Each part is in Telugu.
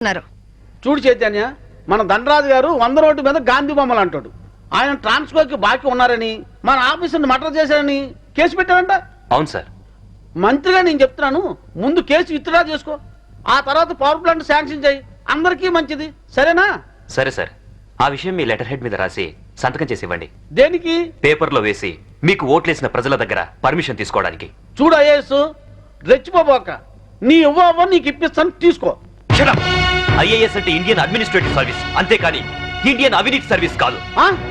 ఉన్నారు. చూడు చైతన్య, మన దండరాజు గారు 100 రోడ్డు మీద గాంధీ బొమ్మలు అంటాడు. ఆయన ట్రాన్స్కోకి బాకీ ఉన్నారని, మన ఆఫీసుని మర్డర్ చేశారని కేసు పెట్టారంట. అవును సార్. మంత్రిగా నేను చెప్తున్నాను, ముందు కేసు విత్డ్రా చేసుకో, ఆ తర్వాత పవర్ ప్లాంట్ శాంక్షన్ చేయి, అందరికీ మంచిది, సరేనా? సరే సార్, ఆ విషయం మీ లెటర్ హెడ్ మీద రాసి సంతకం చేసి ఇవ్వండి. దేనికి? పేపర్లో వేసి మీకు ఓట్లేసిన ప్రజల దగ్గర పర్మిషన్ తీసుకోవడానికి. చూడు ఐఏఎస్, రెచ్చిపోబోక, నీ ఇవ్వ నీకు ఇప్పిస్తాను, తీసుకో. ఐఏఎస్ అంటే ఇండియన్ అడ్మినిస్ట్రేటివ్ సర్వీస్, అంతేకాని ఇండియన్ అవినీతి సర్వీస్ కాదు.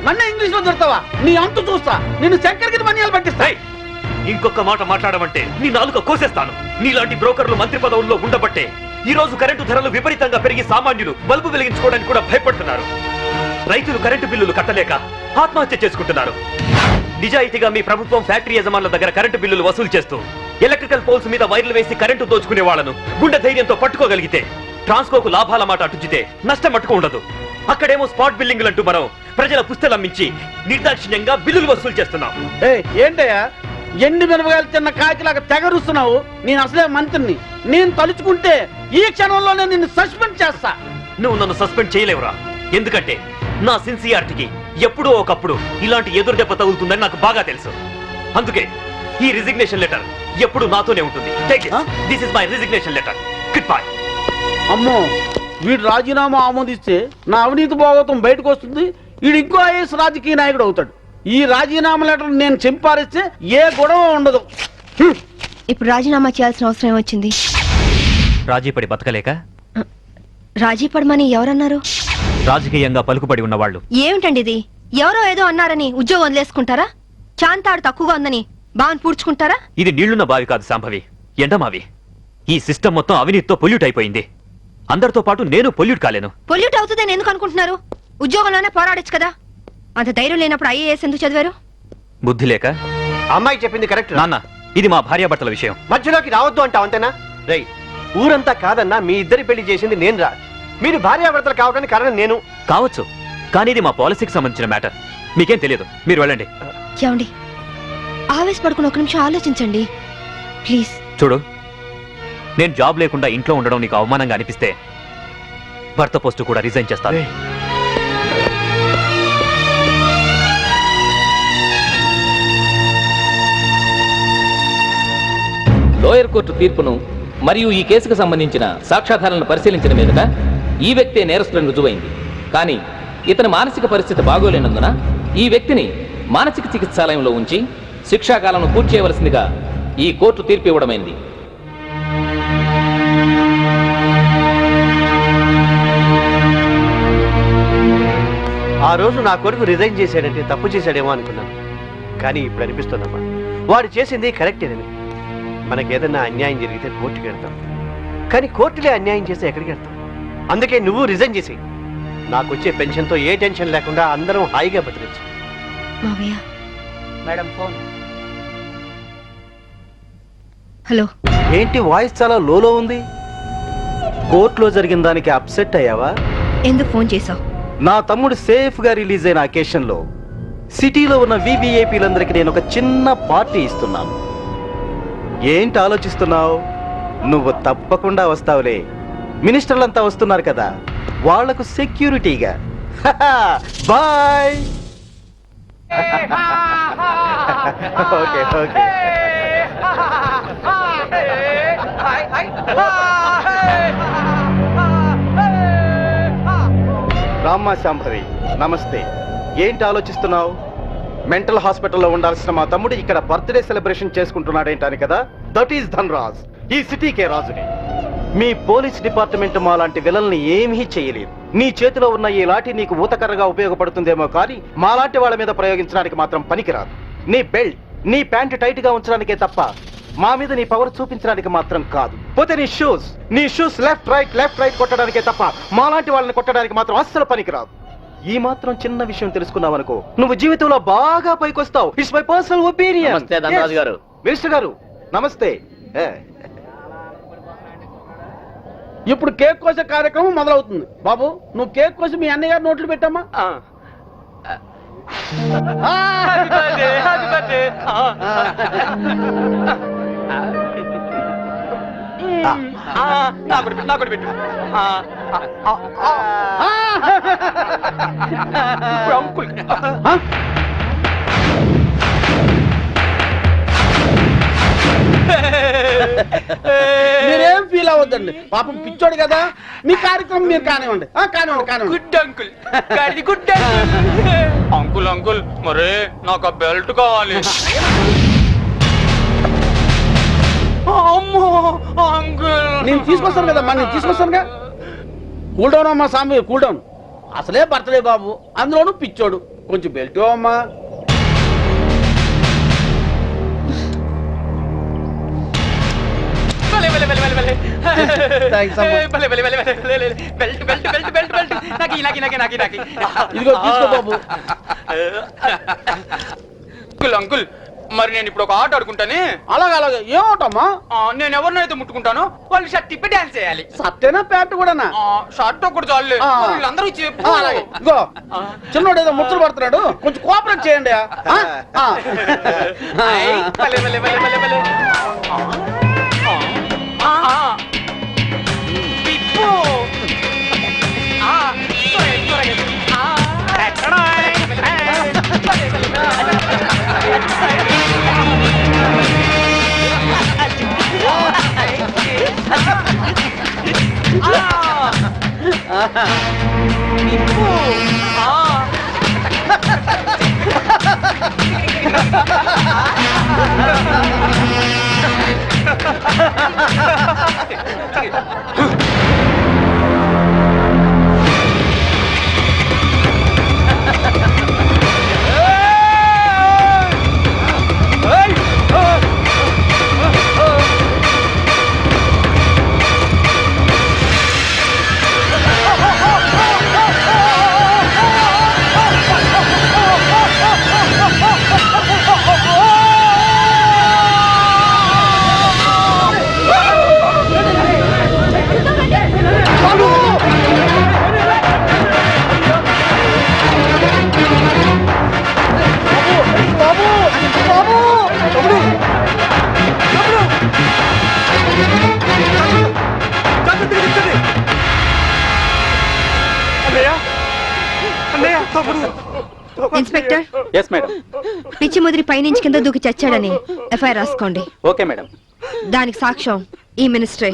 నన్ను ఇంగ్లీష్ లో దొరుకుతావా? నీ అంతు చూస్తా, నిన్ను చక్కెరకి మన్యాలు పట్టిస్తా. ఇంకొక మాట మాట్లాడమంటే నీ నాలుక కోసేస్తాను. నీలాంటి బ్రోకర్లు మంత్రి పదవుల్లో ఉండబట్టే ఈ రోజు కరెంటు ధరలు విపరీతంగా పెరిగి సామాన్యులు బల్బు వెలిగించుకోవడానికి కూడా భయపడుతున్నారు. రైతులు కరెంటు బిల్లులు కట్టలేక ఆత్మహత్య చేసుకుంటున్నారు. నిజాయితీగా మీ ప్రభుత్వం ఫ్యాక్టరీ యజమానుల దగ్గర కరెంటు బిల్లులు వసూలు చేస్తూ ఎలక్ట్రికల్ పోల్స్ మీద వైర్లు వేసి కరెంటు దోచుకునే వాళ్లను గుండె ధైర్యంతో పట్టుకోగలిగితే ట్రాన్స్కోకు లాభాల మాట అటుచితే నష్టం మట్టుకు ఉండదు. అక్కడేమో స్పాట్ బిల్లింగ్లు అంటూ మనం ప్రజల పుస్తలమ్మించి నిర్దాక్షిణ్యంగా బిల్లులు వసూలు చేస్తున్నాం. ఏంటయ్యా ఎండు మిరపకాయలు తిన్న కాకిలాగా తెగరుస్తున్నావు? నేను అసలే మంత్రిని, నేను తలుచుకుంటే ఈ క్షణంలోనే నిన్ను సస్పెండ్ చేస్తా. నువ్వు నన్ను సస్పెండ్ చేయలేవురా, ఎందుకంటే నా సిన్సియారిటీకి ఎప్పుడో ఒకప్పుడు ఇలాంటి ఎదురు దెబ్బ తగులుతుందని నాకు బాగా తెలుసు. అందుకే ఈ రిజిగ్నేషన్ లెటర్ ఎప్పుడు నాతోనే ఉంటుంది. This is my resignation letter. Good bye. అమ్మో, వీడు రాజీనామా ఆమోదిస్తే నా అవినీతి భాగవతం బయటకు వస్తుంది, వీడు ఇంకో ఐఏఎస్ రాజకీయ నాయకుడు అవుతాడు. ఈ రాజీనామా లెటర్ నేను చింపారిస్తే ఏ గొడవ ఉండదు. ఇప్పుడు రాజీనామా చేయాల్సిన అవసరం ఏమొచ్చింది? రాజీపడి బతకలేక? రాజీ పడమని ఎవరన్నారు? రాజకీయంగా పలుకుబడి ఉన్నవాళ్ళు. ఏమిటండి ఇది? ఎవరో ఏదో అన్నారని ఉద్యోగం వదిలేసుకుంటారా? చాంతాడు తక్కువగా ఉందని బావని పూడ్చుకుంటారా? ఇది నీళ్లున్న బావి కాదు శాంభవి, ఎండమావి. ఈ సిస్టమ్ మొత్తం అవినీతితో పొల్యూట్ అయిపోయింది. అందరితో పాటు నేను పొల్యూట్ కాలేను. పొల్యూట్ అవుతుందని ఎందుకు అనుకుంటున్నారు? ఉద్యోగంలోనే పోరాడొచ్చు కదా. అంత ధైర్యం లేనప్పుడు ఐఏఎస్ ఎందుకు చదివారు? బుద్ధి లేక. అమ్మాయి చెప్పింది కరెక్ట్ నాన్న, ఇది మా భార్యాభర్తల విషయం. మధ్యలోకి రావద్దు అంటావు అంతేనా? రై, ఊరంతా కాదన్నా మీ ఇద్దరి పెళ్లి చేసింది నేను రా. మీరు భార్యాభర్తలు కావడానికి కారణం నేను కావచ్చు, కానీ ఇది మా పాలసీకి సంబంధించిన మ్యాటర్. మీకేం తెలియదు, మీరు వెళ్ళండి. ఏమండి, ఆవేశపడుకుని ఒక నిమిషం ఆలోచించండి ప్లీజ్. చూడు, నేను జాబ్ లేకుండా ఇంట్లో ఉండడం నీకు అవమానంగా అనిపిస్తే భర్త పోస్టు కూడా రిజైన్ చేస్తాను. లోయర్ కోర్టు తీర్పును మరియు ఈ కేసుకు సంబంధించిన సాక్ష్యాధారాలను పరిశీలించిన మీదట ఈ వ్యక్తే నేరస్తులను రుజువైంది. కానీ ఇతని మానసిక పరిస్థితి బాగోలేనందున ఈ వ్యక్తిని మానసిక చికిత్సాలయంలో ఉంచి శిక్షాకాలను పూర్తి చేయవలసిందిగా ఈ కోర్టు తీర్పు ఇవ్వడమైంది. ఆ రోజు నా కొడుకు రిజైన్ చేశాడంటే తప్పు చేశాడేమో అనుకున్నాను, కానీ ఇప్పుడు అనిపిస్తుందమ్మా వాడు చేసింది కరెక్టేనని. మనకేదన్నా అన్యాయం జరిగితే కోర్టుకి వెళ్తాం, కానీ కోర్టులే అన్యాయం చేస్తే ఎక్కడికి వెళ్తాం? అందుకే నువ్వు రిజైన్ చేసి నాకు వచ్చే పెన్షన్తో ఏ టెన్షన్ లేకుండా అందరం హాయిగా బతికించు. Madam phone. హలో. ఏంటి వాయిస్ చాలా లోలో ఉంది? కోర్టులో జరిగిన దానికి అప్సెట్ అయ్యావా? ఎందుకు ఫోన్ చేసావు? నా తమ్ముడు సేఫ్ గా రిలీజ్ అయిన అకేషన్ లో సిటీలో ఉన్న వివిఐపీలందరికీ నేను ఒక చిన్న పార్టీ ఇస్తున్నాను. ఏంటి ఆలోచిస్తున్నావు? నువ్వు తప్పకుండా వస్తావులే, మినిస్టర్లంతా వస్తున్నారు కదా, వాళ్లకు సెక్యూరిటీగా. బాయ్. Okay okay. రామ్మా శాంభవి, నమస్తే. ఏంటి ఆలోచిస్తున్నావు? మెంటల్ హాస్పిటల్లో ఉండాల్సిన మా తమ్ముడు ఇక్కడ బర్త్డే సెలబ్రేషన్ చేసుకుంటున్నాడేంటని కదా. దట్ ఈస్ ధన్రాజ్, ఈ సిటీకే రాజుని. మీ పోలీస్ డిపార్ట్మెంట్ మా లాంటి విలల్ని ఏమీ చేయలేదు. నీ చేతిలో ఉన్న ఈ లాఠీ నీకు ఊతకర్రగా ఉపయోగపడుతుందేమో, కానీ మాలాంటి వాళ్ళ మీద ప్రయోగించడానికి మాత్రం పనికిరాదు. నీ బెల్ట్, నీ ప్యాంట్ టైట్ గా ఉంచడానికే తప్ప మా మీద నీ పవర్ చూపించడానికి మాత్రం కాదు. పోతే నీ షూస్ లెఫ్ట్ రైట్ కొట్టడానికే తప్ప మాలాంటి వాళ్ళని కొట్టడానికి మాత్రం అస్సలు పనికిరాదు. ఈ మాత్రం చిన్న విషయం తెలుసుకున్నావనుకో, నువ్వు జీవితంలో బాగా పైకొస్తావు. It's my personal opinion. Minister గారు నమస్తే. ఇప్పుడు కేక్ కోసే కార్యక్రమం మొదలవుతుంది. బాబు, నువ్వు కేక్ కోసి మీ అన్నయ్య గారు నోట్లు పెట్టమ్మా. నాకొకటి పెట్టు అంకుల్ మీరేం ఫీల్ అవ్వద్దండి, పాపం పిచ్చోడు కదా. మీ కార్యక్రమం మీరు కానివ్వండి. కానివ్వండి. Good uncle good uncle uncle మరే నాకు ఆ బెల్ట్ కావాలి. అమ్మో అంకుల్ నేను తీసుకొస్తాను కదమ్మా, నేను తీసుకొస్తానుగా. కూల్ డౌన్ అమ్మా సామి, కూల్ డౌన్. అసలే బర్త్డే బాబు, అందులోనూ పిచ్చోడు. కొంచెం బెల్ట్ అమ్మా. Thanks అమ్మా. ఇదిగో తీసుకో బాబు. అంకుల్ అంకుల్ మరి నేను ఇప్పుడు ఒక ఆట ఆడుకుంటానే. అలాగే ఏమవుతామా? నేను ఎవరినైతే ముట్టుకుంటాను వాళ్ళు షర్ట్ తిప్పి డాన్స్ చేయాలి. సత్తేనా ప్యాంటు కూడానా? షర్ట్ ఒకటి చాలు. వీళ్ళందరూ చెప్పు. అలాగే ఇగో చిన్నోడు ఏదో ముచ్చలు పడుతున్నాడు, కొంచెం కోఆపరేట్ చేయండి. Inspector, yes madam. పిచ్చి ముదిరి పైనుంచి కింద దూకి చచ్చాడని ఎఫ్ఐఆర్ రాసుకోండి. Okay madam. దానికి సాక్ష్యం ఈ మినిస్టరే.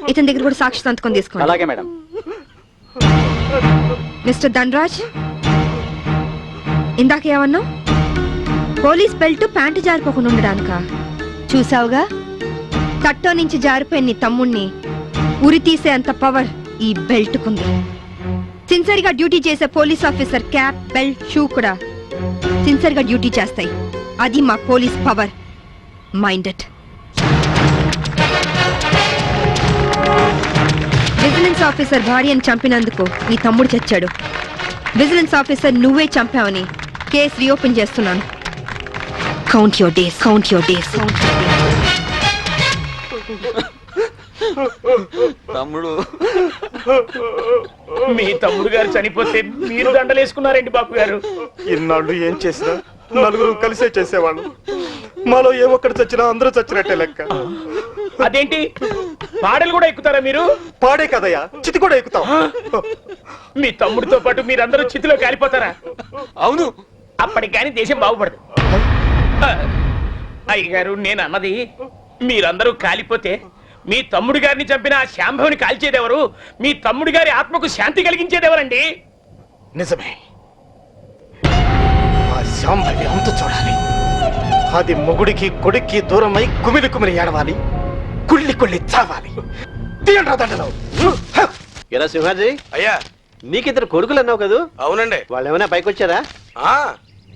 ఇతని దగ్గర కూడా సాక్షి సంతకం తీసుకోండి. అలాగే మేడం. మిస్టర్ ధనరాజ్, ఇందాక ఏమన్నా? పోలీస్ బెల్ట్ ప్యాంటు జారిపోకుండా ఉండడానిక? చూసావుగా, తట్టో నుంచి జారిపోయిన నీ తమ్ముణ్ణి ఉరి తీసే అంత పవర్ ఈ బెల్ట్ కుంది. సిన్సియర్ గా డ్యూటీ చేసే police officer cap, belt, shoe కూడా సిన్సియర్ గా డ్యూటీ చేస్తాయి. అది మా police power. Minded. Vigilance officer భార్యను చంపినందుకు నీ తమ్ముడు చచ్చాడు. విజిలెన్స్ ఆఫీసర్ నువ్వే చంపావని కేసు రీఓపెన్ చేస్తున్నాను. Count your days, count your days. తమ్ముడు, మీ తమ్ముడు గారు చనిపోతే మీరు దండలేసుకున్నారండి బాబు గారు. ఇన్నాళ్ళు ఏం చేసినా నలుగురు కలిసే చేసేవాళ్ళు. మాలో ఏ ఒక్కడు చచ్చినా అందరూ చచ్చినట్టే లెక్క. అదేంటి, పాడలు కూడా ఎక్కుతారా మీరు? పాడే కదయ్యా, చితి కూడా ఎక్కుతాం. మీ తమ్ముడితో పాటు మీరందరూ చితిలో కాలిపోతారా? అవును. అప్పటికి కానీ దేశం బాగుపడదు. అయ్యగారు, నేను అన్నది మీరందరూ కాలిపోతే మీ తమ్ముడు గారిని చంపిన ఆ శాంభవిని కాల్చేదెవరు? మీ తమ్ముడి గారి ఆత్మకు శాంతి కలిగించేదెవరండి? నిజమే. ఆ శాంభవి అంత చూడాలి. అది మొగుడికి కొడుక్కి దూరమై కుమిలి కుమిలి ఏడవాలి, కుళ్ళి కుళ్ళి చావాలి. తీయండి దండలు. ఎలా సింహాజీ? అయ్యా, నీకిద్దరు కొడుకులు అన్నావు కదా? అవునండి. వాళ్ళు ఏమైనా పైకి వచ్చారా?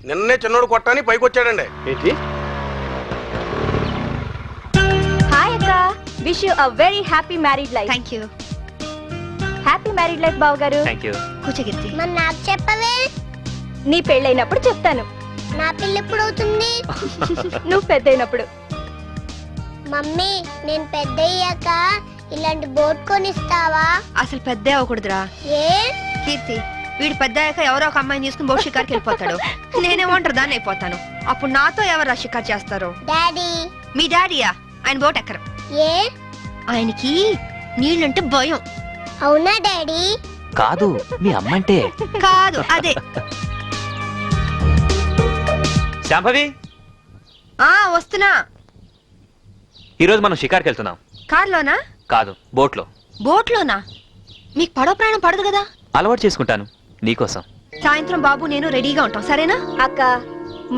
నిన్నే చిన్నోడు కొట్టాని పైకి వచ్చాడండి. ఏంటి? హాయ్ అక్క, wish you a very happy married life. Thank you. Happy married life బావ గారు. కూర్చోగిర్తి. మరి నాకు చెప్పవే? నీ పెళ్ళైనప్పుడు చెప్తాను. నా పిల్ల ఎప్పుడు అవుతుంది? నువ్వు పెద్దయినప్పుడు. మమ్మీ, నేను పెద్ద అయ్యాక ఇలాంటి బోట్ కొనిస్తావా? అసలు పెద్ద అవ్వకూడదురా. ఏ? కీర్తి, వీడు పెద్ద అయ్యాక ఎవరో ఒక అమ్మాయిని తీసుకుని బోట్ షికార్కి వెళ్ళిపోతాడు. నేనేమంటారు దాన్ని అయిపోతాను. అప్పుడు నాతో ఎవరు షికార్ చేస్తారు? డాడీ. మీ డాడీయా? ఆయన బోట్ ఎక్కరు. ఏ? ఆయనకి నీళ్ళంటే భయం. అవునా డాడీ? కాదు, మీ అమ్మంటే. కాదు అదే. శాంభవి, వస్తున్నా. ఈరోజు మనం షికార్కి వెళ్తున్నాం. కార్లోనా? కాదు, బోట్లో. బోట్లోనా? మీకు పడవ ప్రయాణం పడదు కదా? అలవాటు చేసుకుంటాను నీకోసం. సాయంత్రం బాబు నేను రెడీగా ఉంటాం, సరేనా? అక్క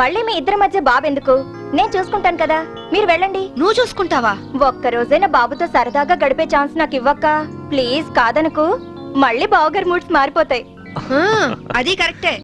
మళ్ళీ మీ ఇద్దరి మధ్య బాబెందుకు? నేను చూసుకుంటాను కదా, మీరు వెళ్ళండి. నువ్వు చూసుకుంటావా? ఒక్క రోజైనా బాబుతో సరదాగా గడిపే ఛాన్స్ నాకు ఇవ్వక్క ప్లీజ్. కాదనుకు, మళ్ళీ బావగారి మూడ్స్ మారిపోతాయి. అది కరెక్టే.